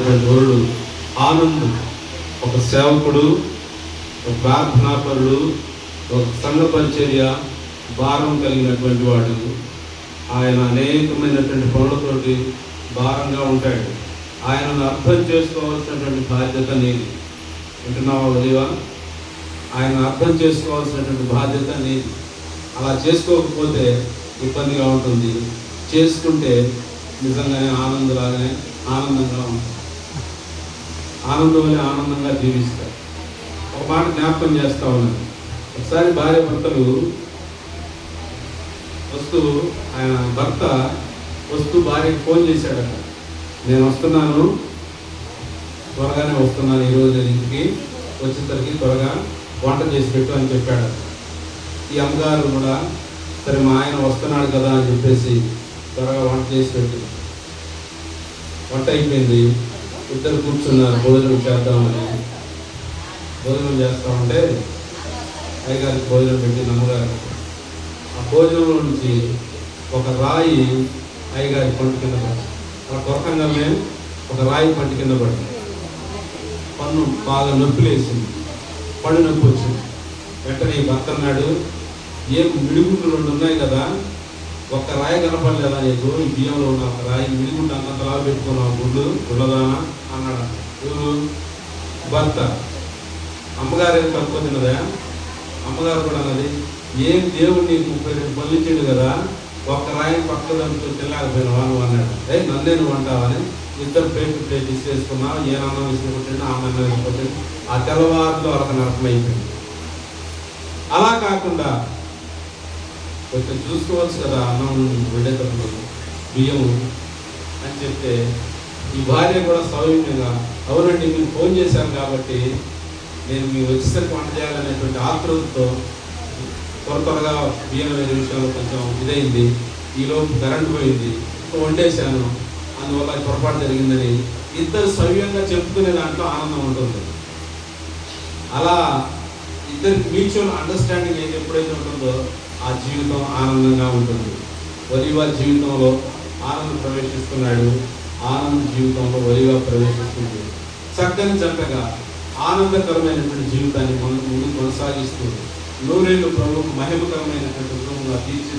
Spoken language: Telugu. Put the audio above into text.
ఉన్నటువంటి వరుడు ఆనంద్ ఒక సేవకుడు, ఒక ప్రార్థనాపరుడు, ఒక సంఘ పరిచర్య భారం కలిగినటువంటి వాడు. ఆయన అనేకమైనటువంటి పనులతోటి భారంగా ఉంటాడు. ఆయనను అర్థం చేసుకోవాల్సినటువంటి బాధ్యత నీది. వింటున్నావా ఉదయవా? ఆయన అర్థం చేసుకోవాల్సినటువంటి బాధ్యత నీది. అలా చేసుకోకపోతే ఇబ్బందిగా ఉంటుంది. చేసుకుంటే నిజంగానే ఆనందంలాగానే ఆనందంగా ఉంటుంది. ఆనందంలో ఆనందంగా జీవిస్తారు. ఒక మాట జ్ఞాపకం చేస్తా ఉన్నాను. ఒకసారి భార్య భర్తలు ఆయన భర్త వస్తూ భార్యకి ఫోన్ చేశాడట. నేను వస్తున్నాను, త్వరగానే వస్తున్నాను, ఈరోజు ఇంటికి వచ్చేసరికి త్వరగా వంట చేసి పెట్టు అని చెప్పాడట. ఈ అమ్మగారు కూడా సరే మా ఆయన వస్తున్నాడు కదా అని చెప్పేసి త్వరగా వంట చేసి పెట్టు. వంట అయిపోయింది. ఇద్దరు కూర్చున్నారు భోజనం చేద్దామని. భోజనం చేస్తామంటే అయ్యగారికి భోజనం పెట్టింది అమ్మగారు. ఆ భోజనంలో నుంచి ఒక రాయి అయ్యగారి పంట కింద పడింది. అలా కొరకంగానే ఒక రాయి పంట కింద పడింది. పన్ను బాగా నొప్పి లేసింది, పన్ను నొప్పి వచ్చింది. వెంటనే భర్త అన్నాడు, ఏం మిడిగుండు 2 ఉన్నాయి కదా, ఒక్క రాయి కనపడలేదా నీకు? ఈ బియ్యంలో ఉన్న ఒక రాయి మిడిగుండు అంతలా పెట్టుకున్నావు, గుళ్ళదానా అన్నాడు. ఎవరు? భర్త. అమ్మగారు ఏం తక్కువ తిన్నదా? అమ్మగారు కూడా అన్నది, ఏం దేవుడు నీకు 32 పనులు ఇచ్చాడు కదా, ఒక్క రాయి పక్కన తినలేకపోయినావా నువ్వు అన్నాడు. నన్నే నువ్వు అంటావని ఇద్దరు ప్లేట్ ఇచ్చేసుకున్నావు. ఏ అన్నం వేసుకుంటే ఆమె అన్నం వేసుకుంటే ఆ తెల్లవారులో వాళ్ళకి నరకమైపోయింది. అలా కాకుండా కొంచెం చూసుకోవచ్చు కదా అన్నం వండేటప్పుడు బియ్యం అని చెప్తే ఈ భార్య కూడా సౌమ్యంగా, అవునండి మీరు ఫోన్ చేశాను కాబట్టి నేను మీ వచ్చేసరికి వంట చేయాలనేటువంటి ఆతృతతో త్వరగా బియ్యం వేరే విషయంలో కొంచెం ఇదైంది. ఈలోపు కరెంట్ పోయింది, వండేశాను, అందువల్ల పొరపాటు జరిగిందని ఇద్దరు సవ్యంగా చెప్పుకునే దాంట్లో ఆనందం ఉంటుంది. అలా ఇద్దరికి మ్యూచువల్ అండర్స్టాండింగ్ ఏది ఎప్పుడైతే ఉంటుందో ఆ జీవితం ఆనందంగా ఉంటుంది. ఒలివ జీవితంలో ఆనందం ప్రవేశిస్తున్నాడు, ఆనంద జీవితంలో ఒలివ ప్రవేశిస్తుంది. చక్కని చక్కగా ఆనందకరమైనటువంటి జీవితాన్ని ముందు కొనసాగిస్తూ 100 ఏళ్ళు ప్రభువుకు మహిమకరమైనటువంటి కుటుంబంగా తీర్చిదిద్ద